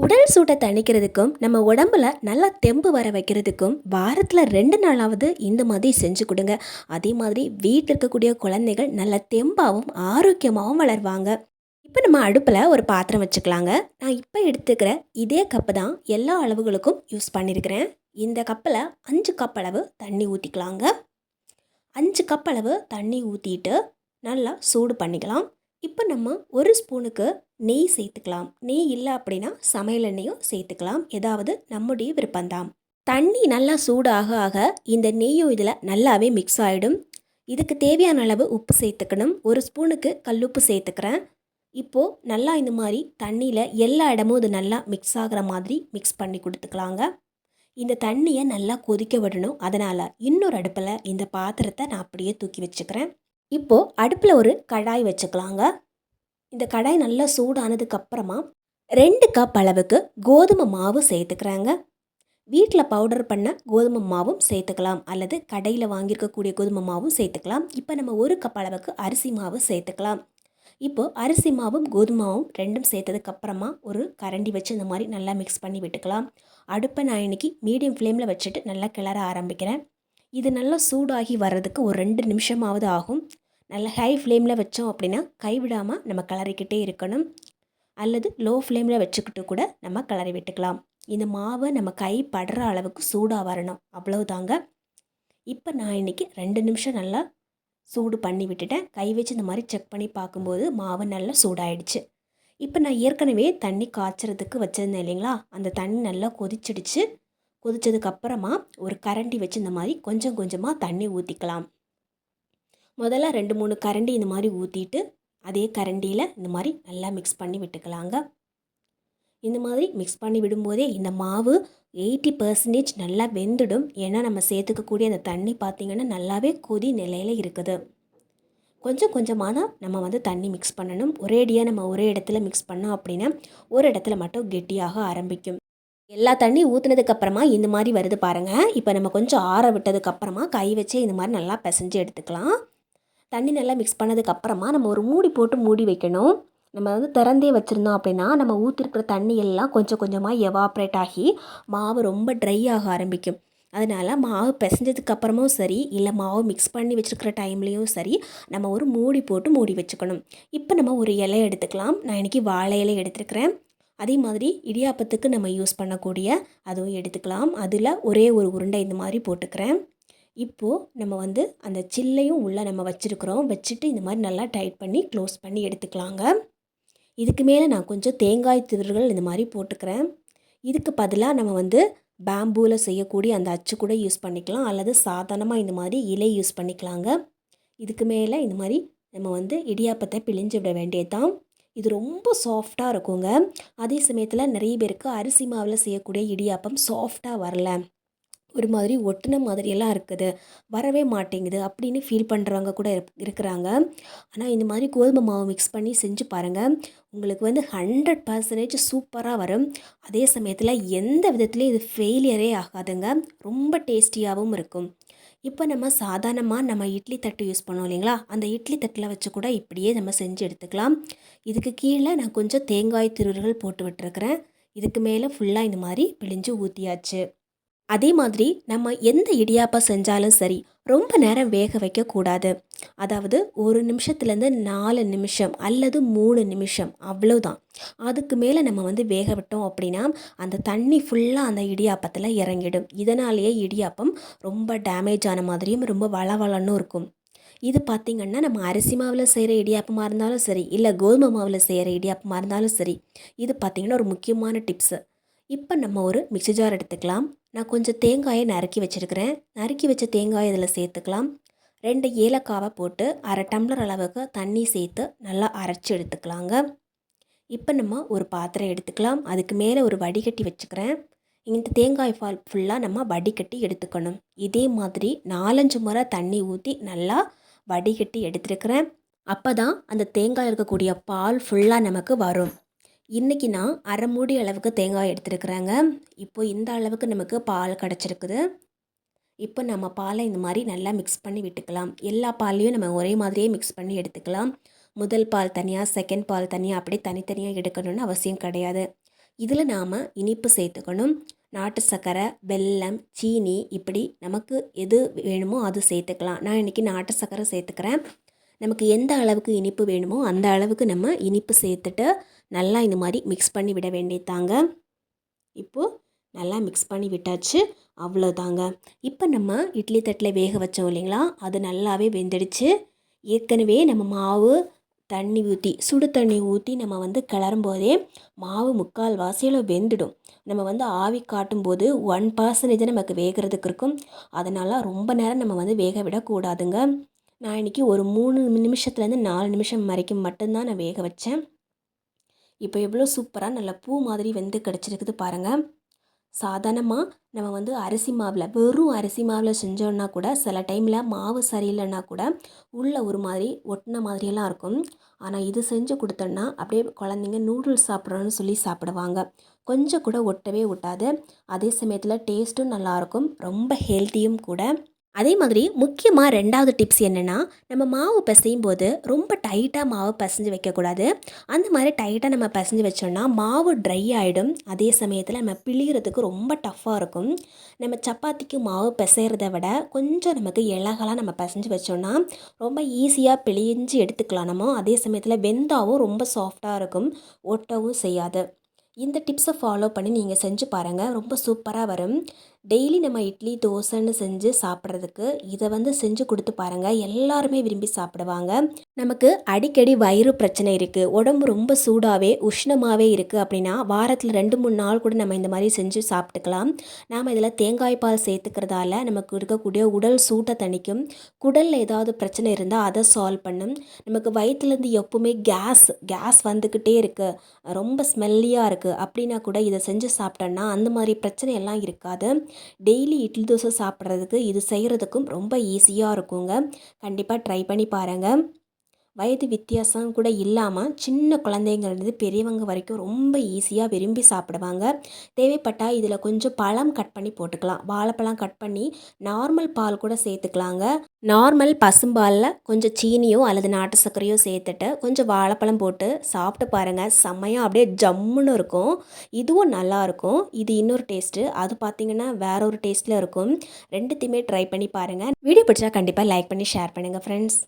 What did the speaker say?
உடல் சூட்டை தணிக்கிறதுக்கும் நம்ம உடம்புல நல்லா தெம்பு வர வைக்கிறதுக்கும் வாரத்தில் 2 நாளாவது இந்த மாதிரி செஞ்சு கொடுங்க. அதே மாதிரி வீட்டில் இருக்கக்கூடிய குழந்தைகள் நல்ல தெம்பாகவும் ஆரோக்கியமாகவும் வளருவாங்க. இப்போ நம்ம அடுப்பில் ஒரு பாத்திரம் வச்சுக்கலாங்க. நான் இப்போ எடுத்துக்கிற இதே கப்பு தான் எல்லா அளவுகளுக்கும் யூஸ் பண்ணியிருக்கிறேன். இந்த கப்பில் 5 கப் அளவு தண்ணி ஊற்றிக்கலாங்க. 5 கப் அளவு தண்ணி ஊற்றிட்டு நல்லா சூடு பண்ணிக்கலாம். இப்போ நம்ம ஒரு ஸ்பூனுக்கு நெய் சேர்த்துக்கலாம். நெய் இல்லை அப்படின்னா சமையல் எண்ணெயும் சேர்த்துக்கலாம். ஏதாவது நம்முடைய விருப்பம்தான். தண்ணி நல்லா சூடு ஆக ஆக இந்த நெய்யும் இதில் நல்லாவே மிக்ஸ் ஆகிடும். இதுக்கு தேவையான அளவு உப்பு சேர்த்துக்கணும். ஒரு ஸ்பூனுக்கு கல்லுப்பு சேர்த்துக்கிறேன். இப்போது நல்லா இந்த மாதிரி தண்ணியில் எல்லா இடமும் இது நல்லா மிக்ஸ் ஆகிற மாதிரி மிக்ஸ் பண்ணி கொடுத்துக்கலாங்க. இந்த தண்ணியை நல்லா கொதிக்க விடணும். அதனால் இன்னொரு அடுப்பில் இந்த பாத்திரத்தை நான் அப்படியே தூக்கி வச்சுக்கிறேன். இப்போது அடுப்பில் ஒரு கடாய் வச்சுக்கலாங்க. இந்த கடாய் நல்லா சூடானதுக்கப்புறமா 2 கப் அளவுக்கு கோதுமை மாவு சேர்த்துக்கிறாங்க. வீட்டில் பவுடர் பண்ண கோதுமை மாவும் சேர்த்துக்கலாம், அல்லது கடையில் வாங்கியிருக்கக்கூடிய கோதுமை மாவும் சேர்த்துக்கலாம். இப்போ நம்ம 1 கப் அளவுக்கு அரிசி மாவு சேர்த்துக்கலாம். இப்போது அரிசி மாவும் கோதுமை மாவும் ரெண்டும் சேர்த்ததுக்கப்புறமா ஒரு கரண்டி வச்சு இந்த மாதிரி நல்லா மிக்ஸ் பண்ணி விட்டுக்கலாம். அடுப்பை நான் இன்றைக்கி மீடியம் ஃப்ளேமில் வச்சுட்டு நல்லா கிளற ஆரம்பிக்கிறேன். இது நல்லா சூடாகி வர்றதுக்கு ஒரு 2 நிமிஷமாவது ஆகும். நல்லா ஹை ஃப்ளேமில் வச்சோம் அப்படின்னா கைவிடாமல் நம்ம கிளறிக்கிட்டே இருக்கணும், அல்லது லோ ஃப்ளேமில் வச்சுக்கிட்டு கூட நம்ம கிளறி விட்டுக்கலாம். இந்த மாவை நம்ம கை படுற அளவுக்கு சூடாக வரணும், அவ்வளவுதாங்க. இப்போ நான் இன்றைக்கி 2 நிமிஷம் நல்லா சூடு பண்ணி விட்டுட்டேன். கை வச்சு இந்த மாதிரி செக் பண்ணி பார்க்கும்போது மாவு நல்லா சூடாயிடுச்சு. இப்போ நான் ஏற்கனவே தண்ணி காய்ச்சறதுக்கு வச்சுருந்தேன் இல்லைங்களா, அந்த தண்ணி நல்லா கொதிச்சிடுச்சு. கொதிச்சதுக்கப்புறமா ஒரு கரண்டி வச்சு இந்த மாதிரி கொஞ்சம் கொஞ்சமாக தண்ணி ஊற்றிக்கலாம். முதல்ல 2-3 கரண்டி இந்த மாதிரி ஊற்றிட்டு அதே கரண்டியில் இந்த மாதிரி நல்லா மிக்ஸ் பண்ணி விட்டுக்கலாங்க. இந்த மாதிரி மிக்ஸ் பண்ணி விடும்போதே இந்த மாவு 80% நல்லா வெந்துடும். ஏன்னா நம்ம சேர்த்துக்கக்கூடிய அந்த தண்ணி பார்த்திங்கன்னா நல்லாவே கொதி நிலையில் இருக்குது. கொஞ்சம் கொஞ்சமாக தான் நம்ம தண்ணி மிக்ஸ் பண்ணணும். ஒரேடியாக நம்ம ஒரே இடத்துல மிக்ஸ் பண்ணோம் அப்படின்னா ஒரு இடத்துல மட்டும் கெட்டியாக ஆரம்பிக்கும். எல்லா தண்ணி ஊற்றுனதுக்கப்புறமா இந்த மாதிரி வருது பாருங்கள். இப்போ நம்ம கொஞ்சம் ஆற விட்டதுக்கப்புறமா கை வச்சே இந்த மாதிரி நல்லா பிசைஞ்சு எடுத்துக்கலாம். தண்ணி நல்லா மிக்ஸ் பண்ணதுக்கப்புறமா நம்ம ஒரு மூடி போட்டு மூடி வைக்கணும். நம்ம திறந்தே வச்சுருந்தோம் அப்படின்னா நம்ம ஊற்றிருக்கிற தண்ணி எல்லாம் கொஞ்சம் கொஞ்சமாக எவாப்ரேட் ஆகி மாவு ரொம்ப ட்ரை ஆக ஆரம்பிக்கும். அதனால் மாவு பிசைஞ்சதுக்கப்புறமும் சரி, இல்லை மாவு மிக்ஸ் பண்ணி வச்சுருக்கிற டைம்லேயும் சரி, நம்ம ஒரு மூடி போட்டு மூடி வச்சுக்கணும். இப்போ நம்ம ஒரு இலை எடுத்துக்கலாம். நான் இன்றைக்கி வாழை இலை எடுத்துருக்கிறேன். அதே மாதிரி இடியாப்பத்துக்கு நம்ம யூஸ் பண்ணக்கூடிய அதுவும் எடுத்துக்கலாம். அதில் ஒரே ஒரு உருண்டை இந்த மாதிரி போட்டுக்கிறேன். இப்போது நம்ம அந்த சில்லையும் உள்ளே நம்ம வச்சுருக்குறோம். வச்சுட்டு இந்த மாதிரி நல்லா டைட் பண்ணி க்ளோஸ் பண்ணி எடுத்துக்கலாங்க. இதுக்கு மேலே நான் கொஞ்சம் தேங்காய் திருகள் இந்த மாதிரி போட்டுக்கிறேன். இதுக்கு பதிலாக நம்ம பேம்பூவில் செய்யக்கூடிய அந்த அச்சு கூட யூஸ் பண்ணிக்கலாம், அல்லது சாதாரணமாக இந்த மாதிரி இலை யூஸ் பண்ணிக்கலாங்க. இதுக்கு மேலே இந்த மாதிரி நம்ம இடியாப்பத்தை பிழிஞ்சு விட வேண்டியதுதான். இது ரொம்ப சாஃப்டாக இருக்குங்க. அதே சமயத்தில் நிறைய பேருக்கு அரிசி மாவில் செய்யக்கூடிய இடியாப்பம் சாஃப்டாக வரல, ஒரு மாதிரி ஒட்டின மாதிரியெல்லாம் இருக்குது, வரவே மாட்டேங்குது அப்படின்னு ஃபீல் பண்ணுறவங்க கூட இருக்கிறாங்க. ஆனால் இந்த மாதிரி கோதுமை மாவு மிக்ஸ் பண்ணி செஞ்சு பாருங்கள். உங்களுக்கு 100% சூப்பராக வரும். அதே சமயத்தில் எந்த விதத்துலேயும் இது ஃபெயிலியரே ஆகாதுங்க. ரொம்ப டேஸ்டியாகவும் இருக்கும். இப்போ நம்ம சாதாரணமாக நம்ம இட்லி தட்டு யூஸ் பண்ணோம் இல்லைங்களா, அந்த இட்லி தட்டில் வச்சு கூட இப்படியே நம்ம செஞ்சு எடுத்துக்கலாம். இதுக்கு கீழே நான் கொஞ்சம் தேங்காய் திருவுகள் போட்டு விட்டுருக்கிறேன். இதுக்கு மேலே ஃபுல்லாக இந்த மாதிரி பிழிஞ்சு ஊற்றியாச்சு. அதே மாதிரி நம்ம எந்த இடியாப்பம் செஞ்சாலும் சரி, ரொம்ப நேரம் வேக வைக்கக்கூடாது. அதாவது 1 நிமிஷத்துலேருந்து 4 நிமிஷம் அல்லது 3 நிமிஷம் அவ்வளோதான். அதுக்கு மேலே நம்ம வேக விட்டோம் அப்படின்னா அந்த தண்ணி ஃபுல்லாக அந்த இடியாப்பத்தில் இறங்கிடும். இதனாலேயே இடியாப்பம் ரொம்ப டேமேஜ் ஆன மாதிரியும் ரொம்ப வளவளன்னு இருக்கும். இது பார்த்திங்கன்னா நம்ம அரிசி மாவில் செய்கிற இடியாப்பமாக இருந்தாலும் சரி, இல்லை கோதுமை மாவில் செய்கிற இடியாப்பமாக இருந்தாலும் சரி, இது பார்த்திங்கன்னா ஒரு முக்கியமான டிப்ஸு. இப்போ நம்ம ஒரு மிக்ஸி ஜார் எடுத்துக்கலாம். நான் கொஞ்சம் தேங்காயை நறுக்கி வச்சுருக்கிறேன். நறுக்கி வச்ச தேங்காயை இதில் சேர்த்துக்கலாம். 2 ஏலக்காவை போட்டு 1/2 டம்ளர் அளவுக்கு தண்ணி சேர்த்து நல்லா அரைச்சி எடுத்துக்கலாங்க. இப்போ நம்ம ஒரு பாத்திரம் எடுத்துக்கலாம். அதுக்கு மேலே ஒரு வடிகட்டி வச்சுக்கிறேன். இந்த தேங்காய் பால் ஃபுல்லாக நம்ம வடிகட்டி எடுத்துக்கணும். இதே மாதிரி 4-5 முறை தண்ணி ஊற்றி நல்லா வடிகட்டி எடுத்துருக்கிறேன். அப்போ தான் அந்த தேங்காய் இருக்கக்கூடிய பால் ஃபுல்லாக நமக்கு வரும். இன்றைக்கி நான் 1/2 மூடி அளவுக்கு தேங்காய் எடுத்துருக்குறேங்க. இப்போது இந்த அளவுக்கு நமக்கு பால் கிடச்சிருக்குது. இப்போ நம்ம பாலை இந்த மாதிரி நல்லா மிக்ஸ் பண்ணி விட்டுக்கலாம். எல்லா பால்லையும் நம்ம ஒரே மாதிரியே மிக்ஸ் பண்ணி எடுத்துக்கலாம். முதல் பால் தனியாக, செகண்ட் பால் தனியாக, அப்படி தனித்தனியாக எடுக்கணும்னு அவசியம் கிடையாது. இதில் நாம் இனிப்பு சேர்த்துக்கணும். நாட்டு சர்க்கரை, வெல்லம், சீனி இப்படி நமக்கு எது வேணுமோ அது சேர்த்துக்கலாம். நான் இன்றைக்கி நாட்டு சர்க்கரை சேர்த்துக்கிறேன். நமக்கு எந்த அளவுக்கு இனிப்பு வேணுமோ அந்த அளவுக்கு நம்ம இனிப்பு சேர்த்துட்டு நல்லா இந்த மாதிரி மிக்ஸ் பண்ணி விட வேண்டியதாங்க. இப்போது நல்லா மிக்ஸ் பண்ணி விட்டாச்சு, அவ்வளோதாங்க. இப்போ நம்ம இட்லி தட்டில் வேக வச்சோம் இல்லைங்களா, அது நல்லாவே வெந்துடுச்சு. ஏற்கனவே நம்ம மாவு தண்ணி ஊற்றி சுடு தண்ணி ஊற்றி நம்ம கிளறும் போதே மாவு முக்கால் வாசியில் வெந்துடும். நம்ம ஆவி காட்டும் போது 1% நமக்கு வேகிறதுக்கு இருக்கும். அதனால் ரொம்ப நேரம் நம்ம வேக விடக்கூடாதுங்க. நான் இன்றைக்கி ஒரு 3 நிமிஷத்துலேருந்து 4 நிமிஷம் வரைக்கும் மட்டும்தான் நான் வேக வச்சேன். இப்போ எவ்வளோ சூப்பராக நல்ல பூ மாதிரி வெந்து கிடச்சிருக்குது பாருங்கள். சாதாரணமாக நம்ம அரிசி மாவில் வெறும் அரிசி மாவில் செஞ்சோன்னா கூட சில டைமில் மாவு சரியில்லைன்னா கூட உள்ள ஒரு மாதிரி ஒட்டின மாதிரியெல்லாம் இருக்கும். ஆனால் இது செஞ்சு கொடுத்தோன்னா அப்படியே குழந்தைங்க நூடுல்ஸ் சாப்பிட்றோன்னு சொல்லி சாப்பிடுவாங்க. கொஞ்சம் கூட ஒட்டவே ஒட்டாது. அதே சமயத்தில் டேஸ்ட்டும் நல்லாயிருக்கும், ரொம்ப ஹெல்த்தியும் கூட. அதே மாதிரி முக்கியமாக 2வது டிப்ஸ் என்னென்னா, நம்ம மாவு பிசையும் போது ரொம்ப டைட்டாக மாவு பிசைஞ்சு வைக்கக்கூடாது. அந்த மாதிரி டைட்டாக நம்ம பிசைஞ்சு வச்சோன்னா மாவு ட்ரை ஆகிடும். அதே சமயத்தில் நம்ம பிழிகிறதுக்கு ரொம்ப டஃப்பாக இருக்கும். நம்ம சப்பாத்திக்கு மாவு பிசைகிறத விட கொஞ்சம் நமக்கு இலகலாக நம்ம பிசைஞ்சு வச்சோன்னா ரொம்ப ஈஸியாக பிழிஞ்சு எடுத்துக்கலாம் நம்ம. அதே சமயத்தில் வெந்தாவும் ரொம்ப சாஃப்டாக இருக்கும், ஒட்டவும் செய்யாது. இந்த டிப்ஸை ஃபாலோ பண்ணி நீங்கள் செஞ்சு பாருங்கள், ரொம்ப சூப்பராக வரும். டெய்லி நம்ம இட்லி தோசைன்னு செஞ்சு சாப்பிட்றதுக்கு இதை செஞ்சு கொடுத்து பாருங்கள், எல்லாருமே விரும்பி சாப்பிடுவாங்க. நமக்கு அடிக்கடி வயிறு பிரச்சனை இருக்குது, உடம்பு ரொம்ப சூடாகவே உஷ்ணமாகவே இருக்குது அப்படின்னா வாரத்தில் 2-3 நாள் கூட நம்ம இந்த மாதிரி செஞ்சு சாப்பிட்டுக்கலாம். நாம் இதில் தேங்காய் பால் சேர்த்துக்கிறதால நமக்கு இருக்கக்கூடிய உடல் சூட்டை தணிக்கும். குடலில் ஏதாவது பிரச்சனை இருந்தால் அதை சால்வ் பண்ணும். நமக்கு வயிற்றுலேருந்து எப்பவுமே கேஸ் வந்துக்கிட்டே இருக்குது, ரொம்ப ஸ்மெல்லியாக இருக்குது அப்படின்னா கூட இதை செஞ்சு சாப்பிட்டோன்னா அந்த மாதிரி பிரச்சனையெல்லாம் இருக்காது. டெய்லி இட்லி தோசை சாப்பிட்றதுக்கு இது செய்கிறதுக்கும் ரொம்ப ஈஸியாக இருக்குங்க. கண்டிப்பாக ட்ரை பண்ணி பாருங்கள். வயது வித்தியாசம் கூட இல்லாமல் சின்ன குழந்தைங்கள்லேருந்து பெரியவங்க வரைக்கும் ரொம்ப ஈஸியாக விரும்பி சாப்பிடுவாங்க. தேவைப்பட்டால் இதில் கொஞ்சம் பழம் கட் பண்ணி போட்டுக்கலாம். வாழைப்பழம் கட் பண்ணி நார்மல் பால் கூட சேர்த்துக்கலாங்க. நார்மல் பசும்பாலில் கொஞ்சம் சீனியோ அல்லது நாட்டு சர்க்கரையோ சேர்த்துட்டு கொஞ்சம் வாழைப்பழம் போட்டு சாப்பிட்டு பாருங்கள், செம்மையாக அப்படியே ஜம்முன்னு இருக்கும். இதுவும் நல்லாயிருக்கும். இது இன்னொரு டேஸ்ட்டு, அது பார்த்திங்கன்னா வேற ஒரு டேஸ்ட்டில் இருக்கும். ரெண்டுத்தையுமே ட்ரை பண்ணி பாருங்கள். வீடியோ பிடிச்சா கண்டிப்பாக லைக் பண்ணி ஷேர் பண்ணுங்கள் ஃப்ரெண்ட்ஸ்.